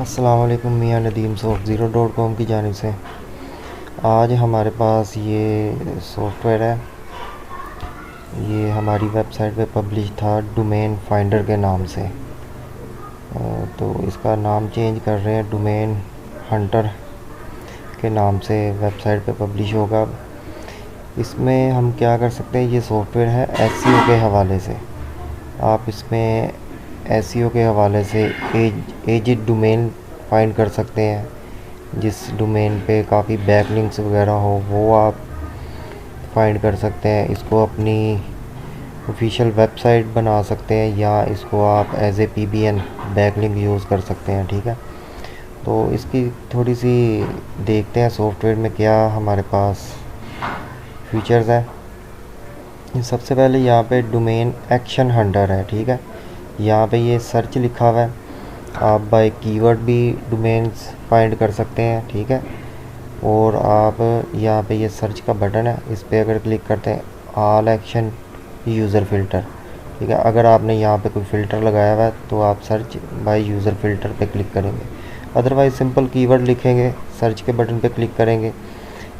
अस्सलाम वालेकुम, मियाँ नदीम soft0.com की जानिब से आज हमारे पास ये सॉफ्टवेयर है। ये हमारी वेबसाइट पे पब्लिश था डोमेन फाइंडर के नाम से। तो इसका नाम चेंज कर रहे हैं, डोमेन हंटर के नाम से वेबसाइट पे पब्लिश होगा। इसमें हम क्या कर सकते हैं, ये सॉफ्टवेयर है एसईओ के हवाले से। आप इसमें एसईओ के हवाले से एजिड डोमेन फाइंड कर सकते हैं। जिस डोमेन पे काफ़ी बैकलिंक्स वगैरह हो वो आप फाइंड कर सकते हैं। इसको अपनी ऑफिशियल वेबसाइट बना सकते हैं या इसको आप as a PBN backlink use कर सकते हैं। ठीक है, तो इसकी थोड़ी सी देखते हैं सॉफ्टवेयर में क्या हमारे पास फीचर्स हैं। सबसे पहले यहाँ पे डोमेन एक्शन हंटर है। ठीक है, यहाँ पे ये सर्च लिखा हुआ है। आप बाय कीवर्ड भी डोमेन्स फाइंड कर सकते हैं। ठीक है, और आप यहाँ पे ये सर्च का बटन है, इस पर अगर क्लिक करते हैं ऑल एक्शन यूज़र फ़िल्टर। ठीक है, अगर आपने यहाँ पे कोई फ़िल्टर लगाया हुआ है तो आप सर्च बाय यूज़र फ़िल्टर पे क्लिक करेंगे। अदरवाइज़ सिंपल कीवर्ड लिखेंगे, सर्च के बटन पे क्लिक करेंगे,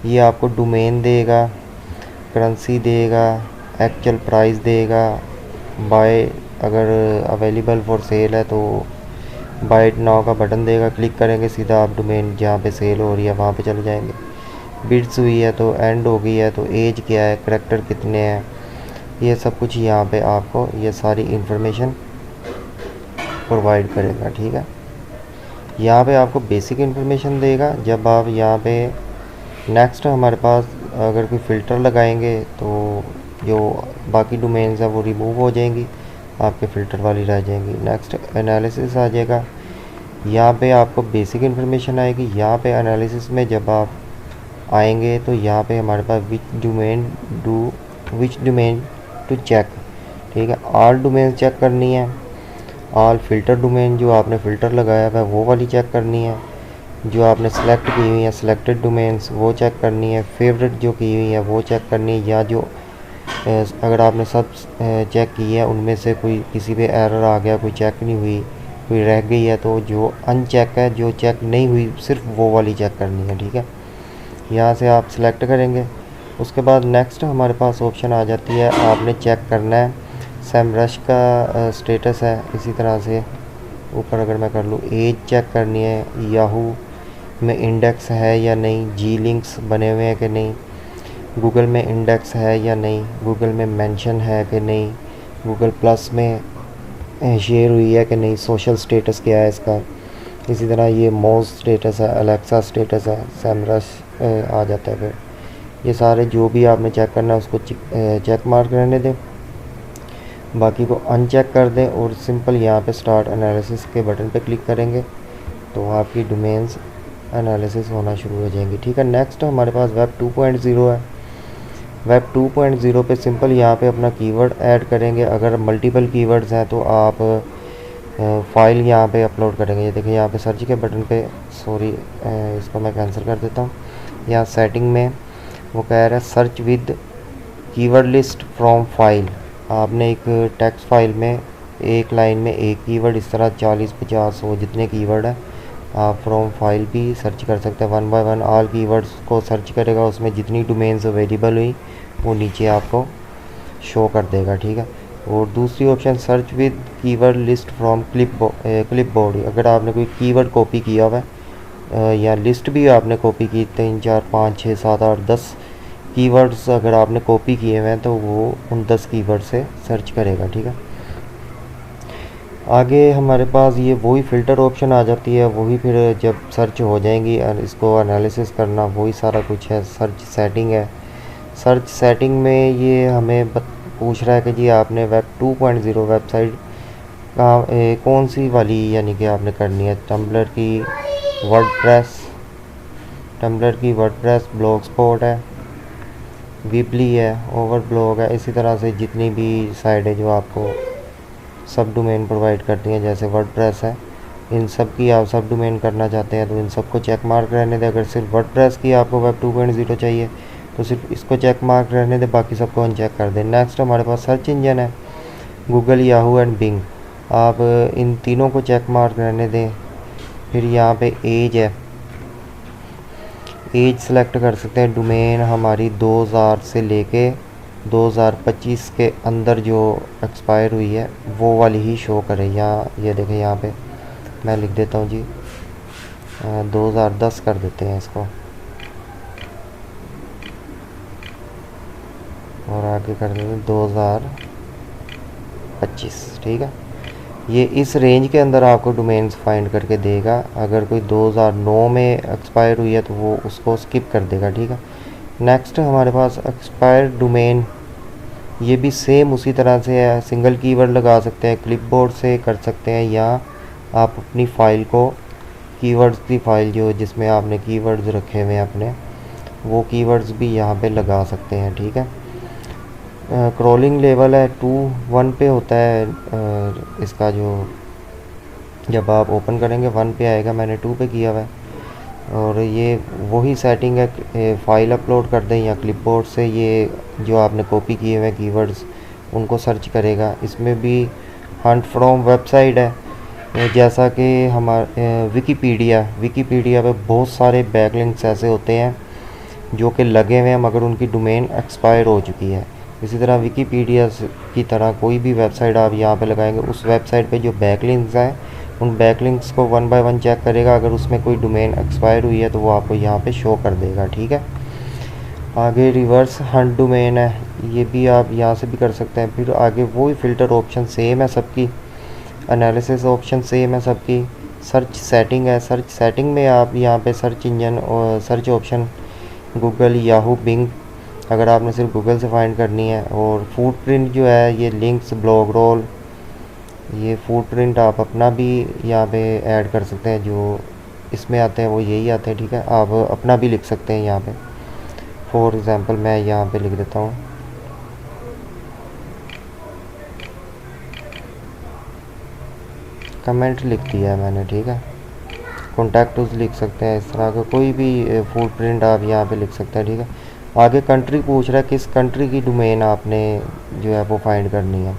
ये आपको डोमेन देगा, करेंसी देगा, एक्चुअल प्राइस देगा, बाय अगर अवेलेबल फॉर सेल है तो बाय नाउ का बटन देगा। क्लिक करेंगे, सीधा आप डोमेन जहाँ पे सेल हो रही है वहाँ पे चले जाएंगे। बिड्स हुई है तो एंड हो गई है तो एज क्या है, करैक्टर कितने हैं, ये सब कुछ यहाँ पे आपको ये सारी इंफॉर्मेशन प्रोवाइड करेगा। ठीक है, यहाँ पे आपको बेसिक इंफॉर्मेशन देगा। जब आप यहाँ पे नेक्स्ट हमारे पास अगर कोई फ़िल्टर लगाएंगे तो जो बाकी डोमेन्स हैं वो रिमूव हो जाएंगी, आपके फ़िल्टर वाली रह जाएंगी। नेक्स्ट एनालिसिस आ जाएगा, यहाँ पे आपको बेसिक इन्फॉर्मेशन आएगी। यहाँ पे एनालिसिस में जब आप आएंगे तो यहाँ पे हमारे पास विच डोमेन टू चेक। ठीक है, ऑल डोमेन चेक करनी है, ऑल फ़िल्टर डोमेन जो आपने फ़िल्टर लगाया हुआ है वो वाली चेक करनी है, जो आपने सेलेक्ट की हुई है सिलेक्टेड डोमेन्स वो चेक करनी है, फेवरेट जो की हुई है वो चेक करनी है, या जो अगर आपने सब चेक की है उनमें से कोई किसी पे एरर आ गया, कोई चेक नहीं हुई, कोई रह गई है, तो जो अनचेक है, जो चेक नहीं हुई सिर्फ वो वाली चेक करनी है। ठीक है, यहाँ से आप सिलेक्ट करेंगे। उसके बाद नेक्स्ट हमारे पास ऑप्शन आ जाती है, आपने चेक करना है सेमरश का स्टेटस है। इसी तरह से ऊपर अगर मैं कर लूँ, एज चेक करनी है, याहू में इंडेक्स है या नहीं, जी लिंक्स बने हुए हैं कि नहीं, गूगल में इंडेक्स है या नहीं, गूगल में मेंशन है कि नहीं, गूगल प्लस में शेयर हुई है कि नहीं, सोशल स्टेटस क्या है इसका। इसी तरह ये मोज स्टेटस है, अलेक्सा स्टेटस है, सेमरश आ जाता है। फिर ये सारे जो भी आपने चेक करना है उसको चेक मार्क रहने दें, बाकी को अनचेक कर दें और सिंपल यहाँ पे स्टार्ट एनालिसिस के बटन पे क्लिक करेंगे तो आपकी डोमेन्स एनालिसिस होना शुरू हो जाएंगी। ठीक है, नेक्स्ट हमारे पास वेब 2.0 है। वेब 2.0 पे सिंपल यहाँ पे अपना कीवर्ड ऐड करेंगे। अगर मल्टीपल कीवर्ड्स हैं तो आप फाइल यहाँ पे अपलोड करेंगे। ये देखिए यहाँ पे सर्च के बटन पे, सॉरी इसको मैं कैंसिल कर देता हूँ। यहाँ सेटिंग में वो कह रहा है search with keyword list from file. आपने एक टेक्स्ट फाइल में एक लाइन में एक कीवर्ड, इस तरह 40, 50, 100 जितने कीवर्ड है आप फ्रॉम फाइल भी सर्च कर सकते हैं। 1 बाय 1 ऑल कीवर्ड्स को सर्च करेगा, उसमें जितनी डोमेन्स अवेलेबल हुई वो नीचे आपको शो कर देगा। ठीक है, और दूसरी option search with keyword list from clipboard. अगर आपने कोई कीवर्ड कॉपी किया हुआ है या लिस्ट भी आपने कॉपी की, 3, 4, 5, 6, 7, 8, 10 कीवर्ड्स अगर आपने कॉपी किए हुए हैं तो वो उन 10 कीवर्ड से सर्च करेगा। ठीक है, आगे हमारे पास ये वही फ़िल्टर ऑप्शन आ जाती है, वही फिर जब सर्च हो जाएंगी और इसको एनालिसिस करना वही सारा कुछ है। सर्च सेटिंग है, सर्च सेटिंग में ये हमें पूछ रहा है कि जी आपने वेब 2.0 वेबसाइट का कौन सी वाली यानी कि आपने करनी है, टम्बलर की वर्डप्रेस, ब्लॉग स्पॉट है, वीबली है, ओवरब्लॉग है। इसी तरह से जितनी भी साइट है जो आपको सब डोमेन प्रोवाइड करती हैं, जैसे वर्डप्रेस है, इन सब की आप सब डोमेन करना चाहते हैं तो इन सबको चेक मार्क रहने दें। अगर सिर्फ वर्डप्रेस की आपको वेब 2.0 चाहिए तो सिर्फ इसको चेक मार्क रहने दें, बाकी सबको अनचेक कर दें। नेक्स्ट हमारे पास सर्च इंजन है, गूगल, याहू एंड बिंग। आप इन तीनों को चेक मार्क रहने दें। फिर यहाँ पे एज है, एज सेलेक्ट कर सकते हैं। डोमेन हमारी 2000 से लेके 2025 के अंदर जो एक्सपायर हुई है वो वाली ही शो करे। यहाँ ये देखें, यहाँ पे मैं लिख देता हूँ जी 2010 कर देते हैं इसको, और आगे कर देते हैं 2025। ठीक है, ये इस रेंज के अंदर आपको डोमेन्स फाइंड करके देगा। अगर कोई 2009 में एक्सपायर हुई है तो वो उसको स्किप कर देगा। ठीक है, नेक्स्ट हमारे पास एक्सपायर डोमेन, ये भी सेम उसी तरह से है। सिंगल कीवर्ड लगा सकते हैं, क्लिपबोर्ड से कर सकते हैं, या आप अपनी फ़ाइल को, कीवर्ड्स की फ़ाइल जो जिसमें आपने कीवर्ड्स रखे हुए हैं अपने, वो कीवर्ड्स भी यहाँ पे लगा सकते हैं। ठीक है, क्रॉलिंग लेवल है 2 1 पे होता है। इसका जो जब आप ओपन करेंगे 1 पे आएगा, मैंने 2 पे किया हुआ है। और ये वही सेटिंग है, फ़ाइल अपलोड कर दें या क्लिपबोर्ड से ये जो आपने कॉपी किए हुए कीवर्ड्स उनको सर्च करेगा। इसमें भी हंट फ्रॉम वेबसाइट है, जैसा कि हमारे विकीपीडिया पे बहुत सारे बैकलिंक्स ऐसे होते हैं जो कि लगे हुए हैं मगर उनकी डोमेन एक्सपायर हो चुकी है। इसी तरह विकीपीडिया की तरह कोई भी वेबसाइट आप यहाँ पे लगाएंगे, उस वेबसाइट पे जो बैकलिंक्स हैं उन बैकलिंक्स को 1 बाय 1 चेक करेगा। अगर उसमें कोई डोमेन एक्सपायर हुई है तो वो आपको यहाँ पे शो कर देगा। ठीक है, आगे रिवर्स हंट डोमेन है, ये भी आप यहाँ से भी कर सकते हैं। फिर आगे वही फ़िल्टर ऑप्शन सेम है सबकी, एनालिसिस ऑप्शन सेम है सबकी। सर्च सेटिंग है, सर्च सेटिंग में आप यहाँ पे सर्च इंजन और search option Google, Yahoo, Bing, अगर आपने सिर्फ गूगल से फाइंड करनी है। और फुटप्रिंट जो है ये लिंक्स, ब्लॉग रोल, ये फुटप्रिंट आप अपना भी यहाँ पे ऐड कर सकते हैं। जो इसमें आते हैं वो यही आते हैं। ठीक है, आप अपना भी लिख सकते हैं यहाँ पे। फॉर एग्ज़ाम्पल मैं यहाँ पे लिख देता हूँ कमेंट लिख दिया है मैंने। ठीक है, कॉन्टैक्ट लिख सकते हैं, इस तरह का कोई भी फुटप्रिंट आप यहाँ पे लिख सकते हैं। ठीक है, आगे कंट्री पूछ रहा है, किस कंट्री की डोमेन आपने जो है वो फाइंड करनी है।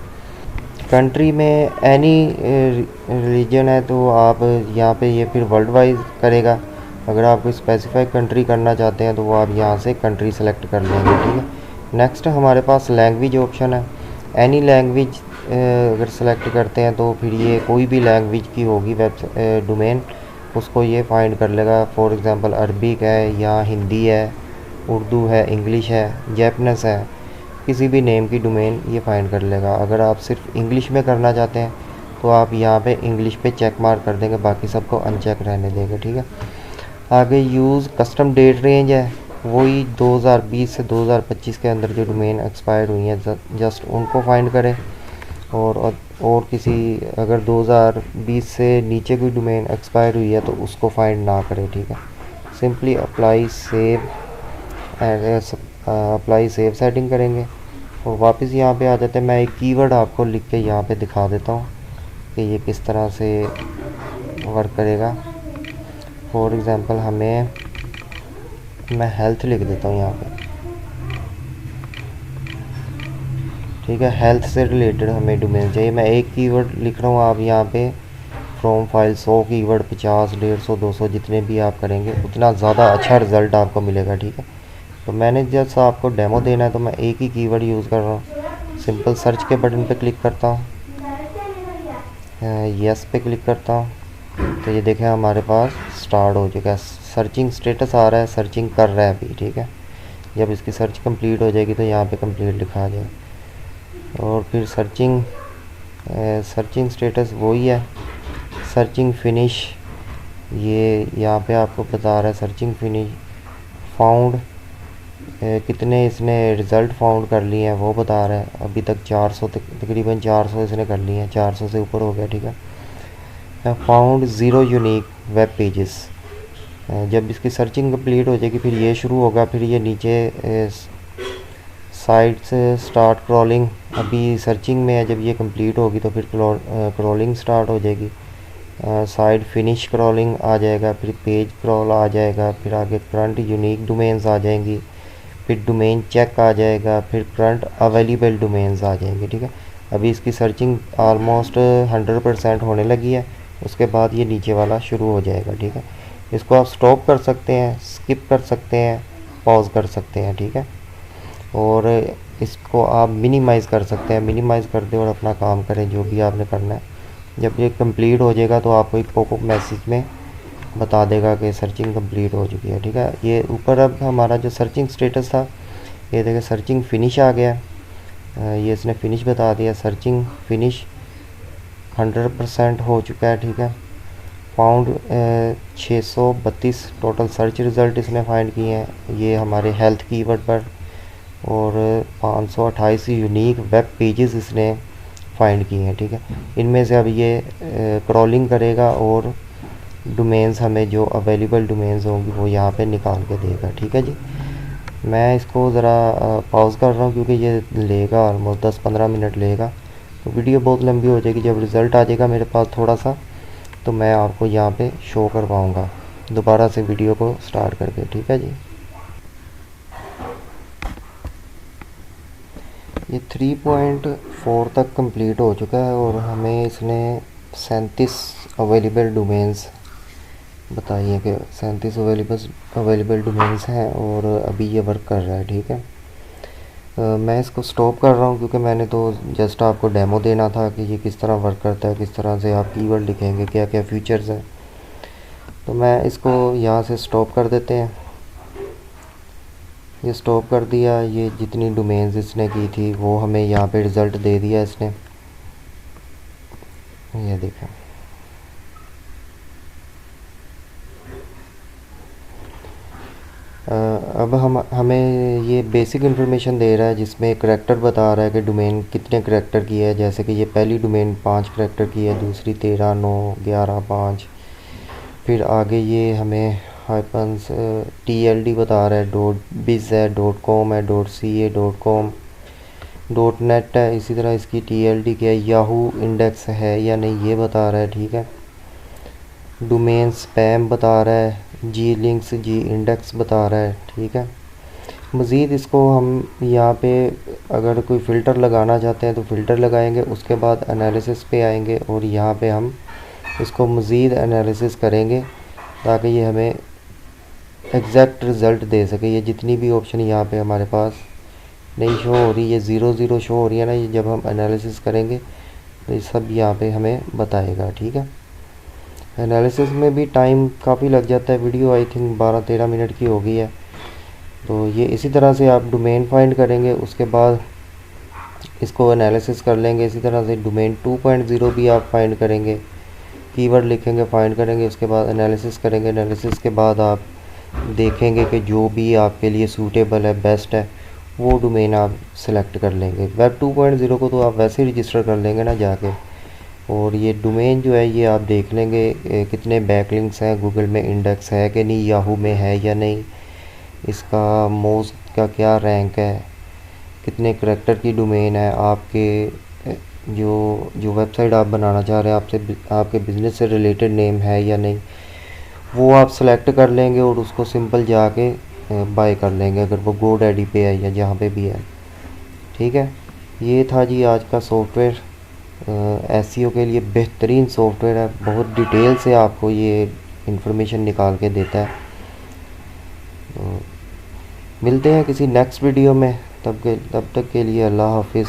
कंट्री में एनी रिलीजन है तो आप यहाँ पे ये फिर वर्ल्ड वाइज करेगा। अगर आप कोई स्पेसिफाई कंट्री करना चाहते हैं तो वो आप यहाँ से कंट्री सेलेक्ट कर लेंगे। ठीक है, नेक्स्ट हमारे पास लैंग्वेज ऑप्शन है। एनी लैंग्वेज अगर सेलेक्ट करते हैं तो फिर ये कोई भी लैंग्वेज की होगी डोमेन, उसको ये फाइंड कर लेगा। फॉर एग्ज़ाम्पल अरबिक है या हिंदी है, उर्दू है, इंग्लिश है, जैपनीज़ है, किसी भी नेम की डोमेन ये फाइंड कर लेगा। अगर आप सिर्फ इंग्लिश में करना चाहते हैं तो आप यहाँ पे इंग्लिश पे चेक मार्क कर देंगे, बाकी सबको अनचेक रहने देंगे। ठीक है, आगे यूज़ कस्टम डेट रेंज है, वही 2020 से 2025 के अंदर जो डोमेन एक्सपायर हुई हैं जस्ट उनको फाइंड करें। और किसी अगर 2020 से नीचे कोई डोमेन एक्सपायर हुई है तो उसको फाइंड ना करें। ठीक है, सिंपली अप्लाई सेव सेटिंग करेंगे और वापस यहाँ पे आ जाते हैं। मैं एक कीवर्ड आपको लिख के यहाँ पे दिखा देता हूँ कि ये किस तरह से वर्क करेगा। फॉर एग्ज़ाम्पल मैं हेल्थ लिख देता हूँ यहाँ पे। ठीक है, हेल्थ से रिलेटेड हमें डोमेन चाहिए। मैं एक कीवर्ड लिख रहा हूँ, आप यहाँ पे फ्रॉम फाइल 100 कीवर्ड 50 150 200 जितने भी आप करेंगे उतना ज़्यादा अच्छा रिज़ल्ट आपको मिलेगा। ठीक है, तो मैंने जैसा आपको डेमो देना है तो मैं एक ही कीवर्ड यूज़ कर रहा हूँ। सिंपल सर्च के बटन पे क्लिक करता हूँ, यस पे क्लिक करता हूँ, तो ये देखें हमारे पास स्टार्ट हो चुका है। सर्चिंग स्टेटस आ रहा है, सर्चिंग कर रहा है अभी। ठीक है, जब इसकी सर्च कंप्लीट हो जाएगी तो यहाँ पे कंप्लीट लिखा आ जाएगा। और फिर सर्चिंग स्टेटस वही है, सर्चिंग फिनिश, ये यहाँ पे आपको बता रहा है सर्चिंग फिनिश। फाउंड कितने इसने रिज़ल्ट फाउंड कर लिए हैं वो बता रहा है। अभी तक 400 तकरीबन 400 इसने कर लिए हैं, 400 से ऊपर हो गया। ठीक है, फाउंड 0 यूनिक वेब पेजेस। जब इसकी सर्चिंग कंप्लीट हो जाएगी फिर ये शुरू होगा, फिर ये नीचे साइड से स्टार्ट क्रॉलिंग, अभी सर्चिंग में है। जब ये कंप्लीट होगी तो फिर क्रॉलिंग स्टार्ट हो जाएगी। साइड फिनिश क्रॉलिंग आ जाएगा, फिर पेज क्रॉल आ जाएगा, फिर आगे करंट यूनिक डोमेन्स आ जाएंगी, फिर डोमेन चेक आ जाएगा, फिर करंट अवेलेबल डोमेन्स आ जाएंगे। ठीक है, अभी इसकी सर्चिंग ऑलमोस्ट 100% होने लगी है। उसके बाद ये नीचे वाला शुरू हो जाएगा। ठीक है, इसको आप स्टॉप कर सकते हैं, स्किप कर सकते हैं, पॉज कर सकते हैं। ठीक है, और इसको आप मिनिमाइज़ कर सकते हैं, मिनिमाइज़ कर दें और अपना काम करें जो भी आपने करना है। जब ये कंप्लीट हो जाएगा तो आपको एक पॉपअप मैसेज में बता देगा कि सर्चिंग कंप्लीट हो चुकी है। ठीक है, ये ऊपर अब हमारा जो सर्चिंग स्टेटस था, ये देखिए सर्चिंग फिनिश आ गया। ये इसने फिनिश बता दिया, सर्चिंग फिनिश 100% हो चुका है। ठीक है, फाउंड 632 टोटल सर्च रिज़ल्ट इसने फाइंड किए हैं ये हमारे हेल्थ कीवर्ड पर, और 528 यूनिक वेब पेजेस इसने फाइंड किए हैं। ठीक है, इनमें से अब ये क्रॉलिंग करेगा और डोमेन्स हमें जो अवेलेबल डोमेन्स होंगी वो यहाँ पे निकाल के देगा। ठीक है जी, मैं इसको ज़रा पॉज कर रहा हूँ क्योंकि ये लेगा ऑलमोस्ट 10-15 मिनट लेगा, तो वीडियो बहुत लंबी हो जाएगी। जब रिज़ल्ट आ जाएगा मेरे पास थोड़ा सा, तो मैं आपको यहाँ पे शो कर पाऊँगा दोबारा से वीडियो को स्टार्ट करके। ठीक है जी, ये 3.4 तक कंप्लीट हो चुका है और हमें इसने 37 अवेलेबल डोमेन्स बताई है कि 37 अवेलेबल डोमेन्स हैं और अभी ये वर्क कर रहा है। ठीक है, मैं इसको स्टॉप कर रहा हूँ क्योंकि मैंने तो जस्ट आपको डेमो देना था कि ये किस तरह वर्क करता है, किस तरह से आप कीवर्ड लिखेंगे, क्या क्या फीचर्स हैं। तो मैं इसको यहाँ से स्टॉप कर देते हैं। ये स्टॉप कर दिया, ये जितनी डोमेन्स इसने की थी वो हमें यहाँ पे रिज़ल्ट दे दिया इसने, ये देखें। अब हमें ये बेसिक इन्फॉर्मेशन दे रहा है जिसमें करैक्टर बता रहा है कि डोमेन कितने करैक्टर की है। जैसे कि ये पहली डोमेन 5 करैक्टर की है, दूसरी 13, 9, 11, 5। फिर आगे ये हमें हाइपन्स TLD बता रहा है, .biz है, .com है, .ca.com, .net है। इसी तरह इसकी TLD क्या है, याहू इंडेक्स है या नहीं ये बता रहा है। ठीक है, डोमेन स्पैम बता रहा है, जी लिंक्स, जी इंडेक्स बता रहा है। ठीक है, मज़ीद इसको हम यहाँ पे अगर कोई फ़िल्टर लगाना चाहते हैं तो फ़िल्टर लगाएंगे, उसके बाद एनालिसिस पे आएंगे और यहाँ पे हम इसको मज़ीद एनालिसिस करेंगे ताकि ये हमें एग्जैक्ट रिज़ल्ट दे सके। ये जितनी भी ऑप्शन यहाँ पे हमारे पास नहीं शो हो रही, ये 0 शो हो रही है ना, ये जब हम एनालिसिस करेंगे तो ये सब यहाँ पे हमें बताएगा। ठीक है, एनालिसिस में भी टाइम काफ़ी लग जाता है, वीडियो आई थिंक 12-13 मिनट की हो गई है। तो ये इसी तरह से आप डोमेन फाइंड करेंगे, उसके बाद इसको एनालिसिस कर लेंगे। इसी तरह से डोमेन 2.0 भी आप फाइंड करेंगे, कीवर्ड लिखेंगे, फाइंड करेंगे, उसके बाद एनालिसिस करेंगे। एनालिसिस के बाद आप देखेंगे कि जो भी आपके लिए सूटेबल है, बेस्ट है, वो डोमेन आप सेलेक्ट कर लेंगे। वेब 2.0 को तो आप वैसे ही रजिस्टर कर लेंगे ना जाके, और ये डोमेन जो है ये आप देख लेंगे कितने बैकलिंक्स हैं, गूगल में इंडेक्स है कि नहीं, याहू में है या नहीं, इसका मोस्ट का क्या रैंक है, कितने करैक्टर की डोमेन है, आपके जो वेबसाइट आप बनाना चाह रहे हैं आपके बिज़नेस से रिलेटेड नेम है या नहीं, वो आप सेलेक्ट कर लेंगे और उसको सिंपल जाके बाय कर लेंगे अगर वो GoDaddy पे है या जहाँ पे भी है। ठीक है, ये था जी आज का सॉफ्टवेयर। SEO के लिए बेहतरीन सॉफ्टवेयर है, बहुत डिटेल से आपको ये इन्फॉर्मेशन निकाल के देता है। तो मिलते हैं किसी नेक्स्ट वीडियो में, तब तक के लिए अल्लाह हाफिज़।